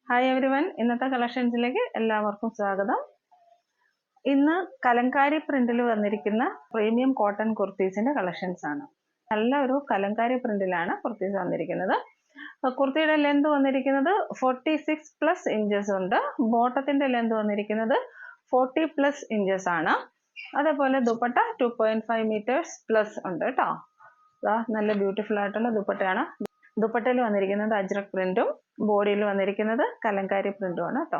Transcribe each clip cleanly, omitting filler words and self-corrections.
Hi everyone, ഇന്നത്തെ കളക്ഷൻസിലേക്ക് എല്ലാവർക്കും സ്വാഗതം. ഇന്ന് കലങ്കാരി പ്രിന്റിൽ വന്നിരിക്കുന്ന പ്രീമിയം കോട്ടൺ കുർത്തീസിന്റെ കളക്ഷൻസ് ആണ്. നല്ല ഒരു കലങ്കാരി പ്രിന്റിലാണ് കുർത്തീസ് വന്നിരിക്കുന്നത്. കുർത്തിയുടെ ലെന്ത് വന്നിരിക്കുന്നത് 46+ ഇഞ്ചസ് ഉണ്ട്. ബോട്ടത്തിന്റെ ലെന്ത് വന്നിരിക്കുന്നത് 40+ ഇഞ്ചസ് ആണ്. അതേപോലെ ദുപ്പട്ട 2.5 മീറ്റേഴ്സ് പ്ലസ് ഉണ്ട് കേട്ടോ. നല്ല ബ്യൂട്ടിഫുൾ ആയിട്ടുള്ള ദുപ്പട്ടയാണ്. ദുപ്പട്ടയിൽ വന്നിരിക്കുന്നത് അജ്രക് പ്രിന്റും ബോഡിയിൽ വന്നിരിക്കുന്നത് കലങ്കാരി പ്രിന്റും ആണ് കേട്ടോ.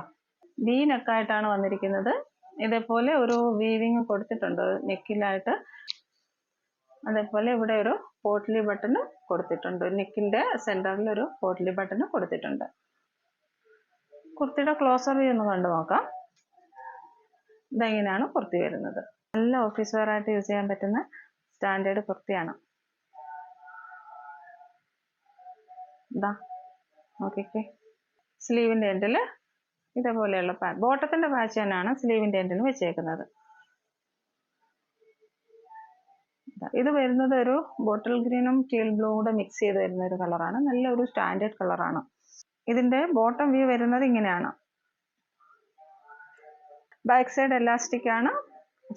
വി നെക്കായിട്ടാണ് വന്നിരിക്കുന്നത്. ഇതേപോലെ ഒരു വീവിങ് കൊടുത്തിട്ടുണ്ട് നെക്കിലായിട്ട്. അതേപോലെ ഇവിടെ ഒരു പോട്ട്ലി ബട്ടൺ കൊടുത്തിട്ടുണ്ട്. നെക്കിന്റെ സെന്ററിൽ ഒരു പോട്ട്ലി ബട്ടൺ കൊടുത്തിട്ടുണ്ട്. കുർത്തിയുടെ ക്ലോസർ വ്യൂ ഒന്ന് കണ്ടു നോക്കാം. ഇതെങ്ങനെയാണ് കുർത്തി വരുന്നത്. നല്ല ഓഫീസ് വെയർ ആയിട്ട് യൂസ് ചെയ്യാൻ പറ്റുന്ന സ്റ്റാൻഡേർഡ് കുർത്തിയാണ്. നോക്കിക്കേ, സ്ലീവിന്റെ എൻഡിൽ ഇതേപോലെയുള്ള ബോട്ടത്തിന്റെ പാച്ച് തന്നെയാണ് സ്ലീവിന്റെ എൻഡിന് വെച്ചേക്കുന്നത്. ഇത് വരുന്നത് ഒരു ബോട്ടിൽ ഗ്രീനും ടീൽ ബ്ലൂ കൂടെ മിക്സ് ചെയ്ത് വരുന്ന ഒരു കളറാണ്. നല്ലൊരു സ്റ്റാൻഡേർഡ് കളറാണ്. ഇതിന്റെ ബോട്ടം വ്യൂ വരുന്നത് ഇങ്ങനെയാണ്. ബാക്ക് സൈഡ് എലാസ്റ്റിക് ആണ്.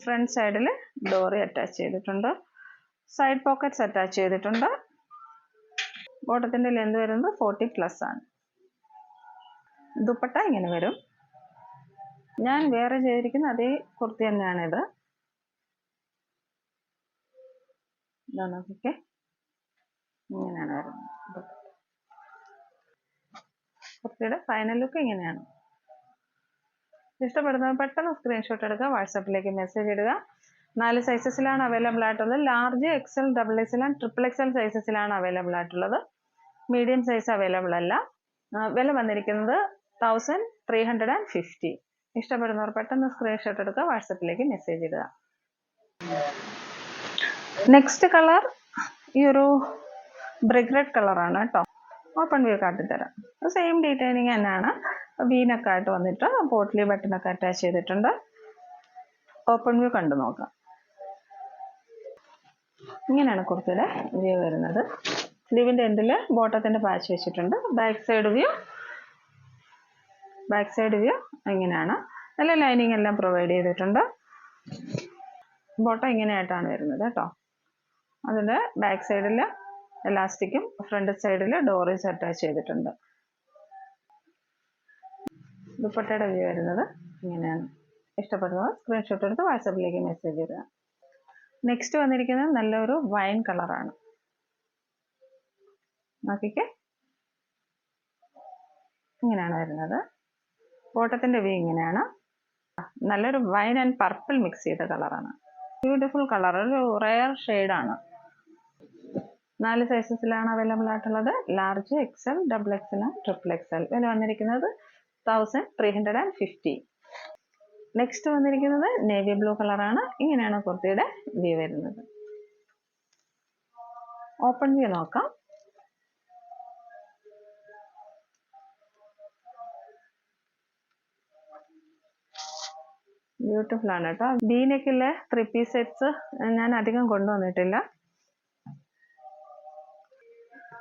ഫ്രണ്ട് സൈഡിൽ ഡോറി അറ്റാച്ച് ചെയ്തിട്ടുണ്ട്. സൈഡ് പോക്കറ്റ്സ് അറ്റാച്ച് ചെയ്തിട്ടുണ്ട്. ബോട്ടത്തിന്റെ ലെന്ത് വരുന്നത് 40+ ആണ്. ദുപ്പട്ട ഇങ്ങനെ വരും. ഞാൻ വേറെ ചെയ്തിരിക്കുന്ന അതേ കുർത്തി തന്നെയാണ് ഇത്. നോക്കിക്കേ, ഇങ്ങനെയാണ് വരുന്നത്. കുർത്തിയുടെ ഫൈനൽ ലുക്ക് ഇങ്ങനെയാണ്. ഇഷ്ടപ്പെടുന്നത് പെട്ടെന്ന് സ്ക്രീൻഷോട്ട് എടുക്കുക, വാട്സാപ്പിലേക്ക് മെസ്സേജ് ഇടുക. 4 സൈസസിലാണ് അവൈലബിൾ ആയിട്ടുള്ളത്. Large, XL, XXL and XXL സൈസസിലാണ് അവൈലബിൾ ആയിട്ടുള്ളത്. മീഡിയം സൈസ് അവൈലബിൾ അല്ല. വില വന്നിരിക്കുന്നത് 1350. ഇഷ്ടപ്പെടുന്നവർ പെട്ടെന്ന് സ്ക്രീൻഷോട്ട് എടുക്കുക, വാട്സപ്പിലേക്ക് മെസ്സേജ് ഇടുക. നെക്സ്റ്റ് കളർ ഈ ഒരു ബ്രിക്ക് റെഡ് കളറാണ് കേട്ടോ. ഓപ്പൺ വ്യൂ കാട്ടിത്തരാം. സെയിം ഡീറ്റെയിലിംഗ് തന്നെയാണ്. വീനൊക്കെ ആയിട്ട് വന്നിട്ട് പോട്ട്ലി ബട്ടണൊക്കെ അറ്റാച്ച് ചെയ്തിട്ടുണ്ട്. ഓപ്പൺ വ്യൂ കണ്ടു നോക്കാം. ഇങ്ങനെയാണ് കുർത്തിയുടെ വ്യൂ വരുന്നത്. സ്ലീവിന്റെ എൻഡിൽ ബോട്ടത്തിന്റെ പാച്ച് വെച്ചിട്ടുണ്ട്. ബാക്ക് സൈഡ് വ്യൂ ഇങ്ങനെയാണ്. നല്ല ലൈനിങ് എല്ലാം പ്രൊവൈഡ് ചെയ്തിട്ടുണ്ട്. ബോട്ടം ഇങ്ങനെയായിട്ടാണ് വരുന്നത് കേട്ടോ. അതിന്റെ ബാക്ക് സൈഡിൽ എലാസ്റ്റിക്കും ഫ്രണ്ട് സൈഡിൽ ഡോറീസ് അറ്റാച്ച് ചെയ്തിട്ടുണ്ട്. ദുപ്പട്ടയുടെ വ്യൂ വരുന്നത് ഇങ്ങനെയാണ്. ഇഷ്ടപ്പെടുന്നവർ സ്ക്രീൻഷോട്ട് എടുത്ത് വാട്സാപ്പിലേക്ക് മെസ്സേജ് ചെയ്യുക. നെക്സ്റ്റ് വന്നിരിക്കുന്നത് നല്ലൊരു വൈൻ കളറാണ്. നോക്കിക്കേ, ഇങ്ങനെയാണ് വരുന്നത്. ബോട്ടത്തിന്റെ വ്യൂ ഇങ്ങനെയാണ്. നല്ലൊരു വൈൻ ആൻഡ് പർപ്പിൾ മിക്സ് ചെയ്ത കളറാണ്. ബ്യൂട്ടിഫുൾ കളർ, ഒരു റെയർ ഷെയ്ഡാണ്. 4 സൈസസിലാണ് അവൈലബിൾ ആയിട്ടുള്ളത്. Large, XL, XXL and XXL. വില വന്നിരിക്കുന്നത് 1350. നെക്സ്റ്റ് വന്നിരിക്കുന്നത് നേവി ബ്ലൂ കളറാണ്. ഇങ്ങനെയാണ് കുർത്തിയുടെ വ്യൂ വരുന്നത്. ഓപ്പൺ വ്യൂ നോക്കാം. ബ്യൂട്ടിഫുൾ ആണ് കേട്ടോ. ബീനെക്കിലെ 3 പീസ് സെറ്റ്സ് ഞാൻ അധികം കൊണ്ടുവന്നിട്ടില്ല.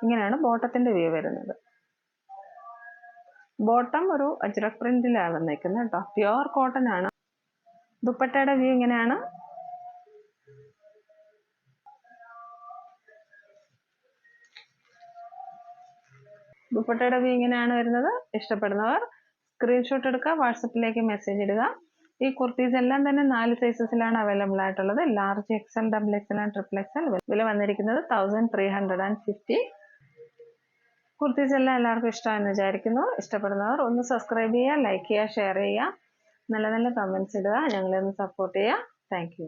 ഇങ്ങനെയാണ് ബോട്ടത്തിന്റെ വ്യൂ വരുന്നത്. ബോട്ടം ഒരു അജ്രക് പ്രിന്റിലാണ് വന്നിരിക്കുന്നത് കേട്ടോ. പ്യുവർ കോട്ടൺ ആണ്. ദുപ്പട്ടയുടെ വ്യൂ ഇങ്ങനെയാണ്. ദുപ്പട്ടയുടെ വ്യൂ ഇങ്ങനെയാണ് വരുന്നത്. ഇഷ്ടപ്പെടുന്നവർ സ്ക്രീൻഷോട്ട് എടുക്കുക, വാട്സപ്പിലേക്ക് മെസ്സേജ് ഇടുക. ഈ കുർത്തീസ് എല്ലാം തന്നെ 4 സൈസസിലാണ് അവൈലബിൾ ആയിട്ടുള്ളത്. Large, XL, XXL and XXL. വില വന്നിരിക്കുന്നത് 1350. കുർത്തീസ് എല്ലാം എല്ലാവർക്കും ഇഷ്ടമാണെന്ന് വിചാരിക്കുന്നു. ഇഷ്ടപ്പെടുന്നവർ ഒന്ന് സബ്സ്ക്രൈബ് ചെയ്യുക, ലൈക്ക് ചെയ്യുക, ഷെയർ ചെയ്യുക, നല്ല കമന്റ്സ് ഇടുക. ഞങ്ങളെ ഒന്ന് സപ്പോർട്ട് ചെയ്യുക. Thank you.